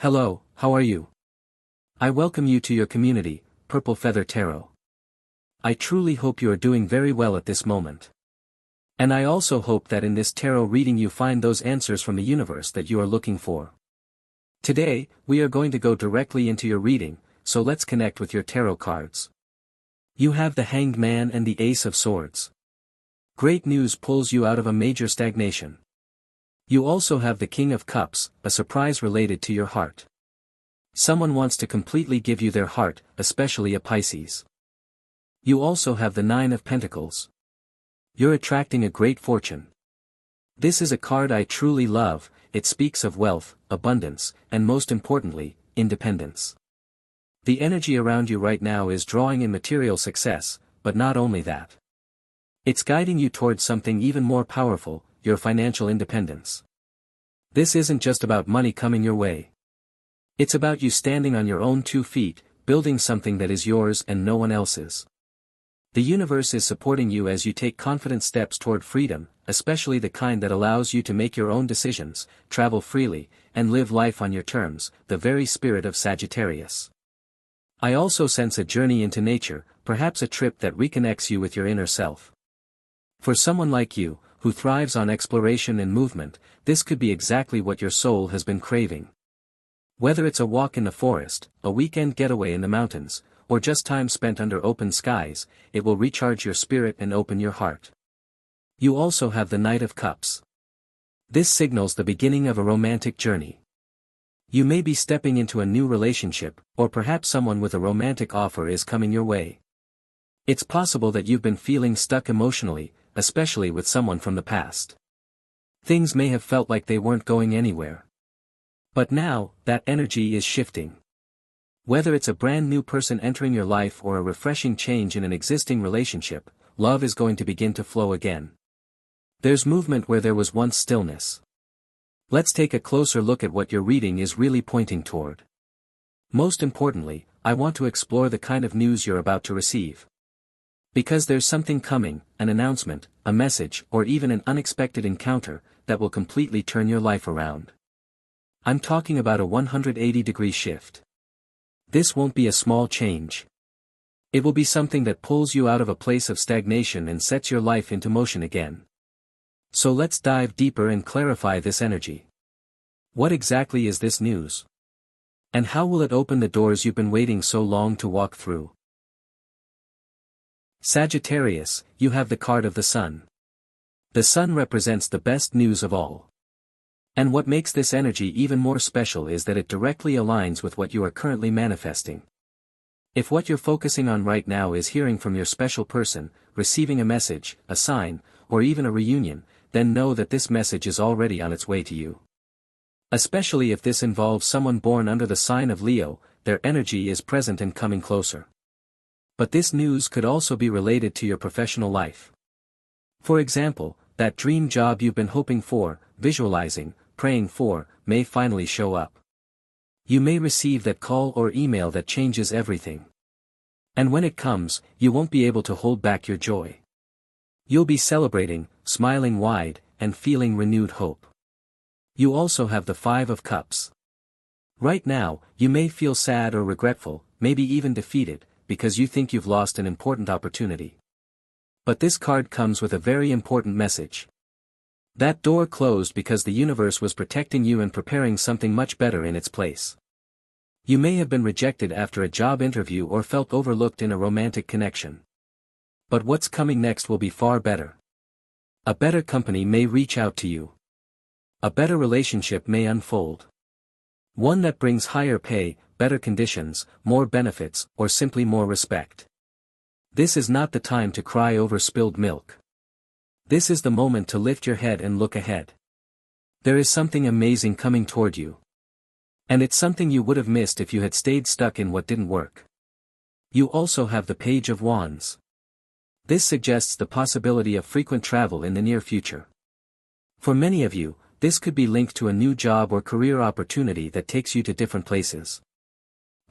Hello, how are you? I welcome you to your community, Purple Feather Tarot. I truly hope you are doing very well at this moment. And I also hope that in this tarot reading you find those answers from the universe that you are looking for. Today, we are going to go directly into your reading, so let's connect with your tarot cards. You have the Hanged Man and the Ace of Swords. Great news pulls you out of a major stagnation. You also have the King of Cups, a surprise related to your heart. Someone wants to completely give you their heart, especially a Pisces. You also have the Nine of Pentacles. You're attracting a great fortune. This is a card I truly love. It speaks of wealth, abundance, and most importantly, independence. The energy around you right now is drawing in material success, but not only that. It's guiding you towards something even more powerful, your financial independence. This isn't just about money coming your way. It's about you standing on your own 2 feet, building something that is yours and no one else's. The universe is supporting you as you take confident steps toward freedom, especially the kind that allows you to make your own decisions, travel freely, and live life on your terms, the very spirit of Sagittarius. I also sense a journey into nature, perhaps a trip that reconnects you with your inner self. For someone like you, who thrives on exploration and movement, this could be exactly what your soul has been craving. Whether it's a walk in the forest, a weekend getaway in the mountains, or just time spent under open skies, it will recharge your spirit and open your heart. You also have the Knight of Cups. This signals the beginning of a romantic journey. You may be stepping into a new relationship, or perhaps someone with a romantic offer is coming your way. It's possible that you've been feeling stuck emotionally, especially with someone from the past. Things may have felt like they weren't going anywhere. But now, that energy is shifting. Whether it's a brand new person entering your life or a refreshing change in an existing relationship, love is going to begin to flow again. There's movement where there was once stillness. Let's take a closer look at what your reading is really pointing toward. Most importantly, I want to explore the kind of news you're about to receive. Because there's something coming, an announcement, a message, or even an unexpected encounter, that will completely turn your life around. I'm talking about a 180-degree shift. This won't be a small change. It will be something that pulls you out of a place of stagnation and sets your life into motion again. So let's dive deeper and clarify this energy. What exactly is this news? And how will it open the doors you've been waiting so long to walk through? Sagittarius, you have the card of the Sun. The Sun represents the best news of all. And what makes this energy even more special is that it directly aligns with what you are currently manifesting. If what you're focusing on right now is hearing from your special person, receiving a message, a sign, or even a reunion, then know that this message is already on its way to you. Especially if this involves someone born under the sign of Leo, their energy is present and coming closer. But this news could also be related to your professional life. For example, that dream job you've been hoping for, visualizing, praying for, may finally show up. You may receive that call or email that changes everything. And when it comes, you won't be able to hold back your joy. You'll be celebrating, smiling wide, and feeling renewed hope. You also have the Five of Cups. Right now, you may feel sad or regretful, maybe even defeated, because you think you've lost an important opportunity. But this card comes with a very important message. That door closed because the universe was protecting you and preparing something much better in its place. You may have been rejected after a job interview or felt overlooked in a romantic connection. But what's coming next will be far better. A better company may reach out to you. A better relationship may unfold. One that brings higher pay, better conditions, more benefits, or simply more respect. This is not the time to cry over spilled milk. This is the moment to lift your head and look ahead. There is something amazing coming toward you. And it's something you would have missed if you had stayed stuck in what didn't work. You also have the Page of Wands. This suggests the possibility of frequent travel in the near future. For many of you, this could be linked to a new job or career opportunity that takes you to different places.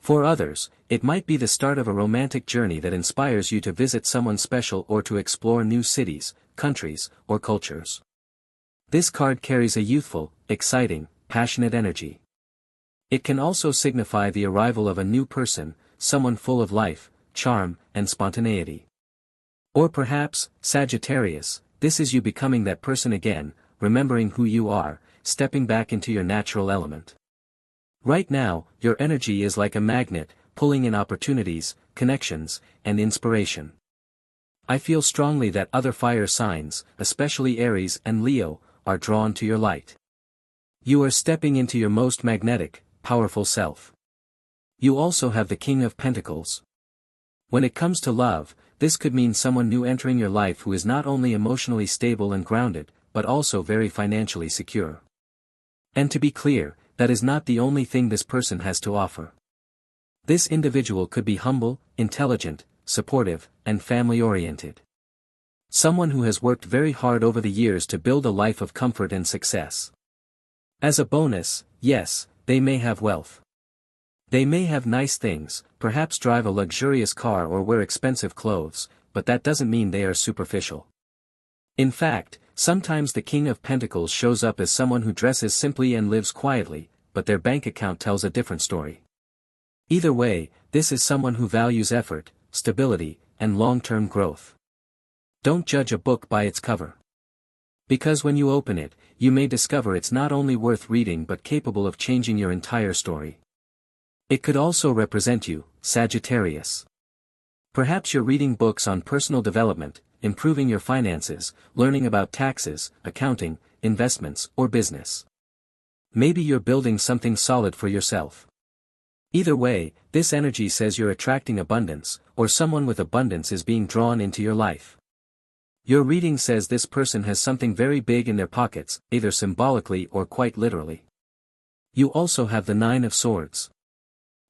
For others, it might be the start of a romantic journey that inspires you to visit someone special or to explore new cities, countries, or cultures. This card carries a youthful, exciting, passionate energy. It can also signify the arrival of a new person, someone full of life, charm, and spontaneity. Or perhaps, Sagittarius, this is you becoming that person again, remembering who you are, stepping back into your natural element. Right now, your energy is like a magnet, pulling in opportunities, connections, and inspiration. I feel strongly that other fire signs, especially Aries and Leo, are drawn to your light. You are stepping into your most magnetic, powerful self. You also have the King of Pentacles. When it comes to love, this could mean someone new entering your life who is not only emotionally stable and grounded, but also very financially secure. And to be clear, that is not the only thing this person has to offer. This individual could be humble, intelligent, supportive, and family-oriented. Someone who has worked very hard over the years to build a life of comfort and success. As a bonus, yes, they may have wealth. They may have nice things, perhaps drive a luxurious car or wear expensive clothes, but that doesn't mean they are superficial. In fact, sometimes the King of Pentacles shows up as someone who dresses simply and lives quietly, but their bank account tells a different story. Either way, this is someone who values effort, stability, and long-term growth. Don't judge a book by its cover. Because when you open it, you may discover it's not only worth reading but capable of changing your entire story. It could also represent you, Sagittarius. Perhaps you're reading books on personal development, improving your finances, learning about taxes, accounting, investments, or business. Maybe you're building something solid for yourself. Either way, this energy says you're attracting abundance, or someone with abundance is being drawn into your life. Your reading says this person has something very big in their pockets, either symbolically or quite literally. You also have the Nine of Swords.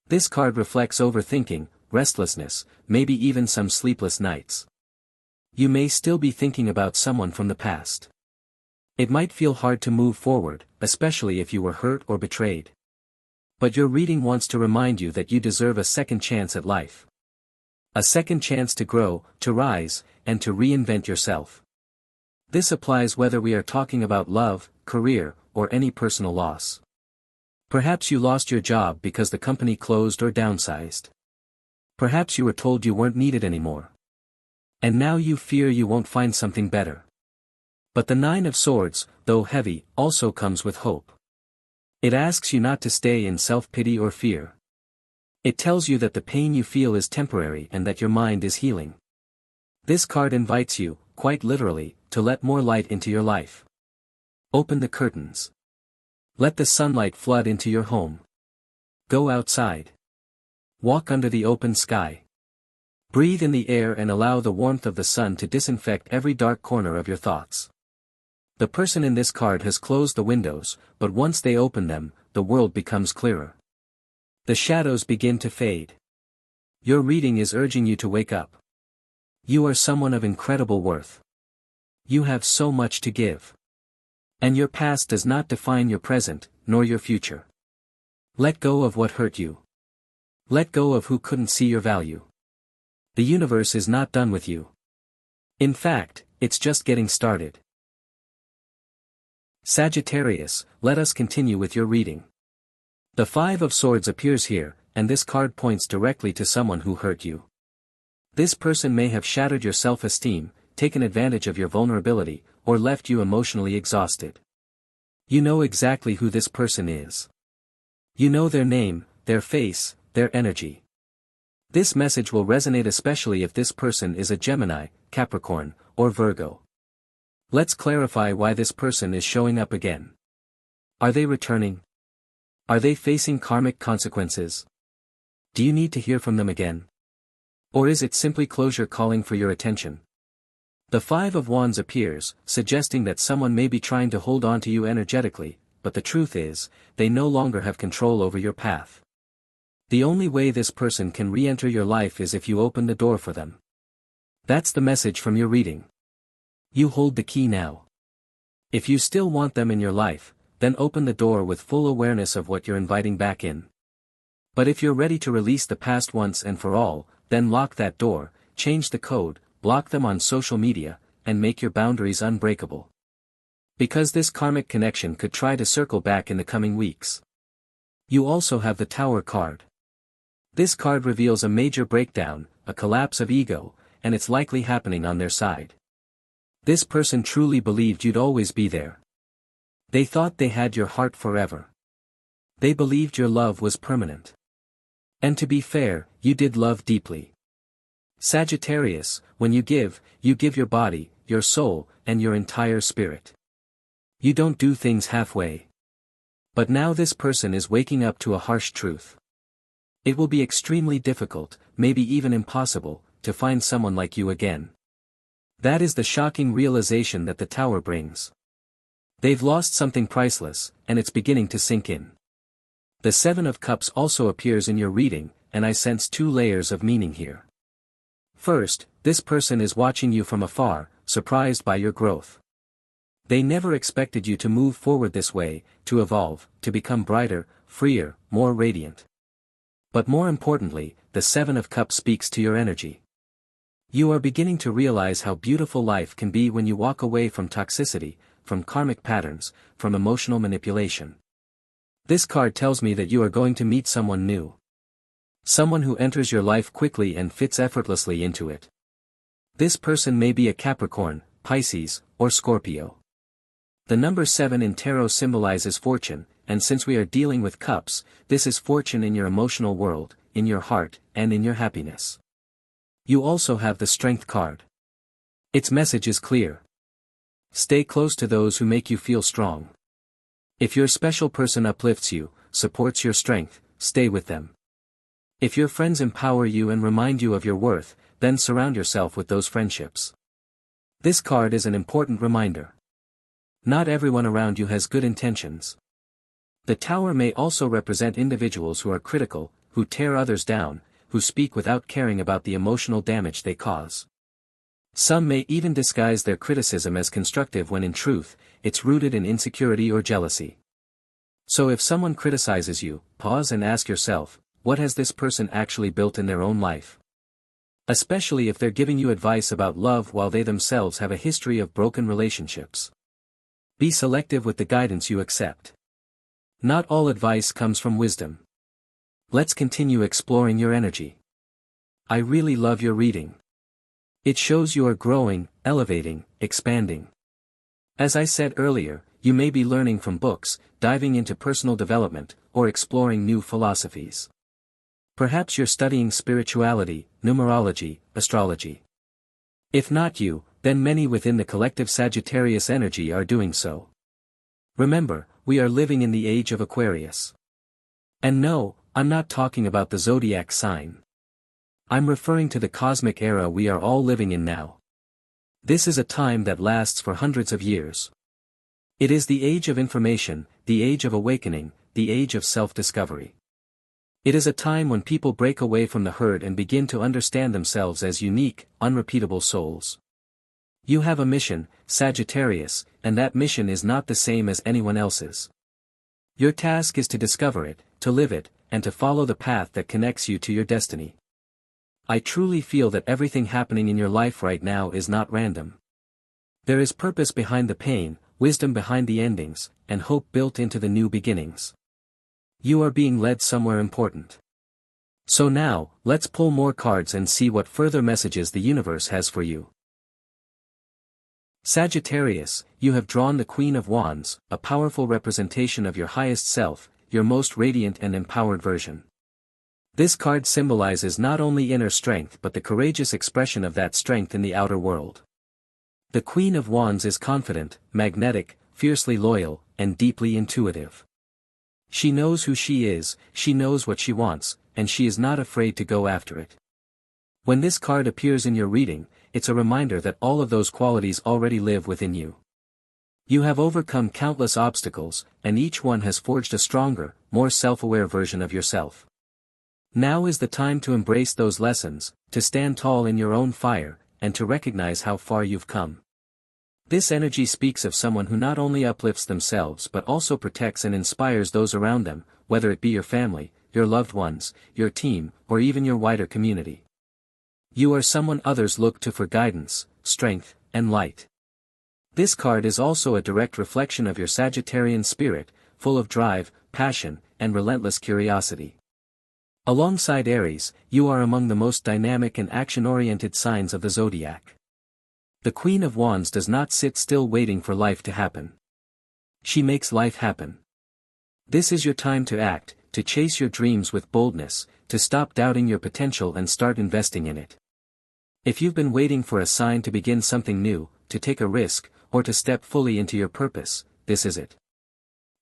This card reflects overthinking, restlessness, maybe even some sleepless nights. You may still be thinking about someone from the past. It might feel hard to move forward, especially if you were hurt or betrayed. But your reading wants to remind you that you deserve a second chance at life. A second chance to grow, to rise, and to reinvent yourself. This applies whether we are talking about love, career, or any personal loss. Perhaps you lost your job because the company closed or downsized. Perhaps you were told you weren't needed anymore. And now you fear you won't find something better. But the Nine of Swords, though heavy, also comes with hope. It asks you not to stay in self-pity or fear. It tells you that the pain you feel is temporary and that your mind is healing. This card invites you, quite literally, to let more light into your life. Open the curtains. Let the sunlight flood into your home. Go outside. Walk under the open sky. Breathe in the air and allow the warmth of the sun to disinfect every dark corner of your thoughts. The person in this card has closed the windows, but once they open them, the world becomes clearer. The shadows begin to fade. Your reading is urging you to wake up. You are someone of incredible worth. You have so much to give. And your past does not define your present, nor your future. Let go of what hurt you. Let go of who couldn't see your value. The universe is not done with you. In fact, it's just getting started. Sagittarius, let us continue with your reading. The Five of Swords appears here, and this card points directly to someone who hurt you. This person may have shattered your self-esteem, taken advantage of your vulnerability, or left you emotionally exhausted. You know exactly who this person is. You know their name, their face, their energy. This message will resonate especially if this person is a Gemini, Capricorn, or Virgo. Let's clarify why this person is showing up again. Are they returning? Are they facing karmic consequences? Do you need to hear from them again? Or is it simply closure calling for your attention? The Five of Wands appears, suggesting that someone may be trying to hold on to you energetically, but the truth is, they no longer have control over your path. The only way this person can re-enter your life is if you open the door for them. That's the message from your reading. You hold the key now. If you still want them in your life, then open the door with full awareness of what you're inviting back in. But if you're ready to release the past once and for all, then lock that door, change the code, block them on social media, and make your boundaries unbreakable. Because this karmic connection could try to circle back in the coming weeks. You also have the Tower card. This card reveals a major breakdown, a collapse of ego, and it's likely happening on their side. This person truly believed you'd always be there. They thought they had your heart forever. They believed your love was permanent. And to be fair, you did love deeply. Sagittarius, when you give your body, your soul, and your entire spirit. You don't do things halfway. But now this person is waking up to a harsh truth. It will be extremely difficult, maybe even impossible, to find someone like you again. That is the shocking realization that the Tower brings. They've lost something priceless, and it's beginning to sink in. The Seven of Cups also appears in your reading, and I sense two layers of meaning here. First, this person is watching you from afar, surprised by your growth. They never expected you to move forward this way, to evolve, to become brighter, freer, more radiant. But more importantly, the Seven of Cups speaks to your energy. You are beginning to realize how beautiful life can be when you walk away from toxicity, from karmic patterns, from emotional manipulation. This card tells me that you are going to meet someone new. Someone who enters your life quickly and fits effortlessly into it. This person may be a Capricorn, Pisces, or Scorpio. The number 7 in tarot symbolizes fortune, and since we are dealing with cups, this is fortune in your emotional world, in your heart, and in your happiness. You also have the Strength card. Its message is clear. Stay close to those who make you feel strong. If your special person uplifts you, supports your strength, stay with them. If your friends empower you and remind you of your worth, then surround yourself with those friendships. This card is an important reminder. Not everyone around you has good intentions. The Tower may also represent individuals who are critical, who tear others down, who speak without caring about the emotional damage they cause. Some may even disguise their criticism as constructive when in truth, it's rooted in insecurity or jealousy. So if someone criticizes you, pause and ask yourself, what has this person actually built in their own life? Especially if they're giving you advice about love while they themselves have a history of broken relationships. Be selective with the guidance you accept. Not all advice comes from wisdom. Let's continue exploring your energy. I really love your reading. It shows you are growing, elevating, expanding. As I said earlier, you may be learning from books, diving into personal development, or exploring new philosophies. Perhaps you're studying spirituality, numerology, astrology. If not you, then many within the collective Sagittarius energy are doing so. Remember, we are living in the age of Aquarius. And no, I'm not talking about the zodiac sign. I'm referring to the cosmic era we are all living in now. This is a time that lasts for hundreds of years. It is the age of information, the age of awakening, the age of self-discovery. It is a time when people break away from the herd and begin to understand themselves as unique, unrepeatable souls. You have a mission, Sagittarius, and that mission is not the same as anyone else's. Your task is to discover it, to live it, and to follow the path that connects you to your destiny. I truly feel that everything happening in your life right now is not random. There is purpose behind the pain, wisdom behind the endings, and hope built into the new beginnings. You are being led somewhere important. So now, let's pull more cards and see what further messages the universe has for you. Sagittarius, you have drawn the Queen of Wands, a powerful representation of your highest self, your most radiant and empowered version. This card symbolizes not only inner strength but the courageous expression of that strength in the outer world. The Queen of Wands is confident, magnetic, fiercely loyal, and deeply intuitive. She knows who she is, she knows what she wants, and she is not afraid to go after it. When this card appears in your reading, it's a reminder that all of those qualities already live within you. You have overcome countless obstacles, and each one has forged a stronger, more self-aware version of yourself. Now is the time to embrace those lessons, to stand tall in your own fire, and to recognize how far you've come. This energy speaks of someone who not only uplifts themselves but also protects and inspires those around them, whether it be your family, your loved ones, your team, or even your wider community. You are someone others look to for guidance, strength, and light. This card is also a direct reflection of your Sagittarian spirit, full of drive, passion, and relentless curiosity. Alongside Aries, you are among the most dynamic and action-oriented signs of the zodiac. The Queen of Wands does not sit still waiting for life to happen. She makes life happen. This is your time to act, to chase your dreams with boldness, to stop doubting your potential and start investing in it. If you've been waiting for a sign to begin something new, to take a risk, or to step fully into your purpose, this is it.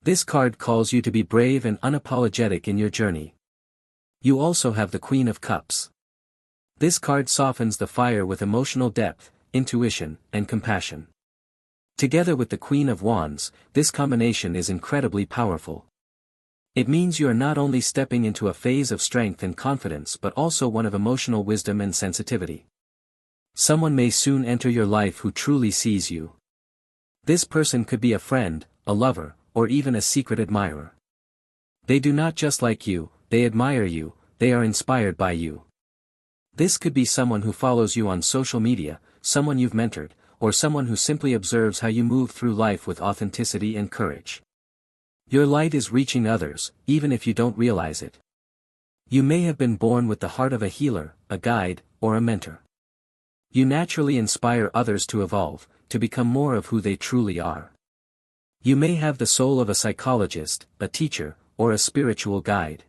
This card calls you to be brave and unapologetic in your journey. You also have the Queen of Cups. This card softens the fire with emotional depth, intuition, and compassion. Together with the Queen of Wands, this combination is incredibly powerful. It means you are not only stepping into a phase of strength and confidence but also one of emotional wisdom and sensitivity. Someone may soon enter your life who truly sees you. This person could be a friend, a lover, or even a secret admirer. They do not just like you, they admire you, they are inspired by you. This could be someone who follows you on social media, someone you've mentored, or someone who simply observes how you move through life with authenticity and courage. Your light is reaching others, even if you don't realize it. You may have been born with the heart of a healer, a guide, or a mentor. You naturally inspire others to evolve, to become more of who they truly are. You may have the soul of a psychologist, a teacher, or a spiritual guide.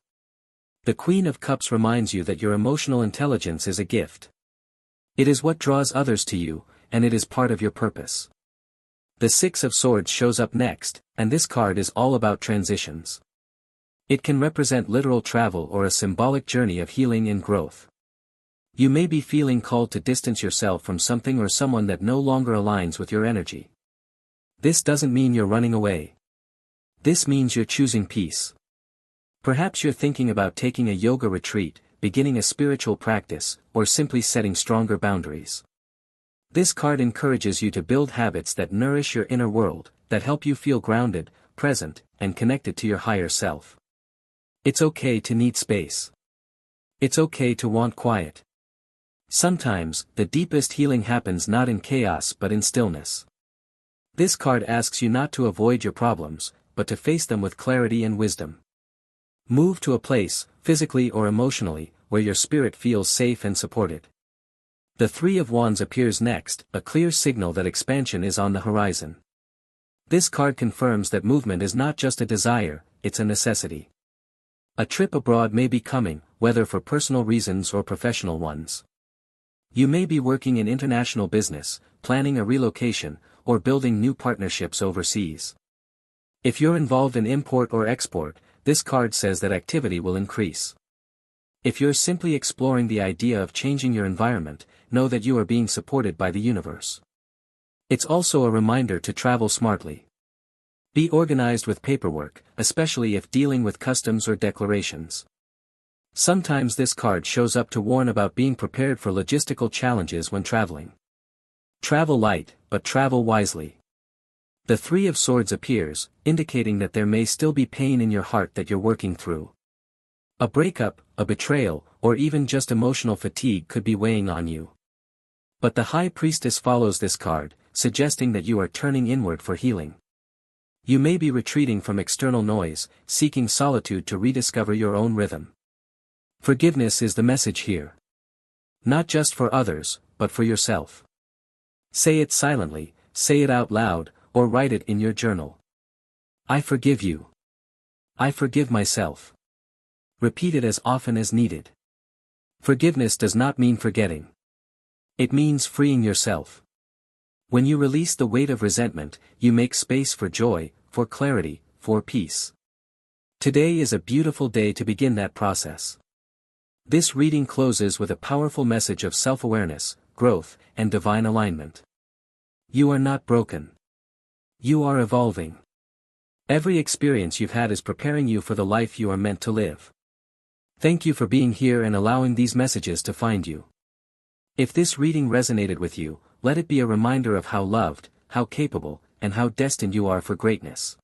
The Queen of Cups reminds you that your emotional intelligence is a gift. It is what draws others to you, and it is part of your purpose. The Six of Swords shows up next, and this card is all about transitions. It can represent literal travel or a symbolic journey of healing and growth. You may be feeling called to distance yourself from something or someone that no longer aligns with your energy. This doesn't mean you're running away. This means you're choosing peace. Perhaps you're thinking about taking a yoga retreat, beginning a spiritual practice, or simply setting stronger boundaries. This card encourages you to build habits that nourish your inner world, that help you feel grounded, present, and connected to your higher self. It's okay to need space. It's okay to want quiet. Sometimes, the deepest healing happens not in chaos but in stillness. This card asks you not to avoid your problems, but to face them with clarity and wisdom. Move to a place, physically or emotionally, where your spirit feels safe and supported. The Three of Wands appears next, a clear signal that expansion is on the horizon. This card confirms that movement is not just a desire, it's a necessity. A trip abroad may be coming, whether for personal reasons or professional ones. You may be working in international business, planning a relocation, or building new partnerships overseas. If you're involved in import or export, this card says that activity will increase. If you're simply exploring the idea of changing your environment, know that you are being supported by the universe. It's also a reminder to travel smartly. Be organized with paperwork, especially if dealing with customs or declarations. Sometimes this card shows up to warn about being prepared for logistical challenges when traveling. Travel light, but travel wisely. The Three of Swords appears, indicating that there may still be pain in your heart that you're working through. A breakup, a betrayal, or even just emotional fatigue could be weighing on you. But the High Priestess follows this card, suggesting that you are turning inward for healing. You may be retreating from external noise, seeking solitude to rediscover your own rhythm. Forgiveness is the message here. Not just for others, but for yourself. Say it silently, say it out loud, or write it in your journal. I forgive you. I forgive myself. Repeat it as often as needed. Forgiveness does not mean forgetting. It means freeing yourself. When you release the weight of resentment, you make space for joy, for clarity, for peace. Today is a beautiful day to begin that process. This reading closes with a powerful message of self-awareness, growth, and divine alignment. You are not broken. You are evolving. Every experience you've had is preparing you for the life you are meant to live. Thank you for being here and allowing these messages to find you. If this reading resonated with you, let it be a reminder of how loved, how capable, and how destined you are for greatness.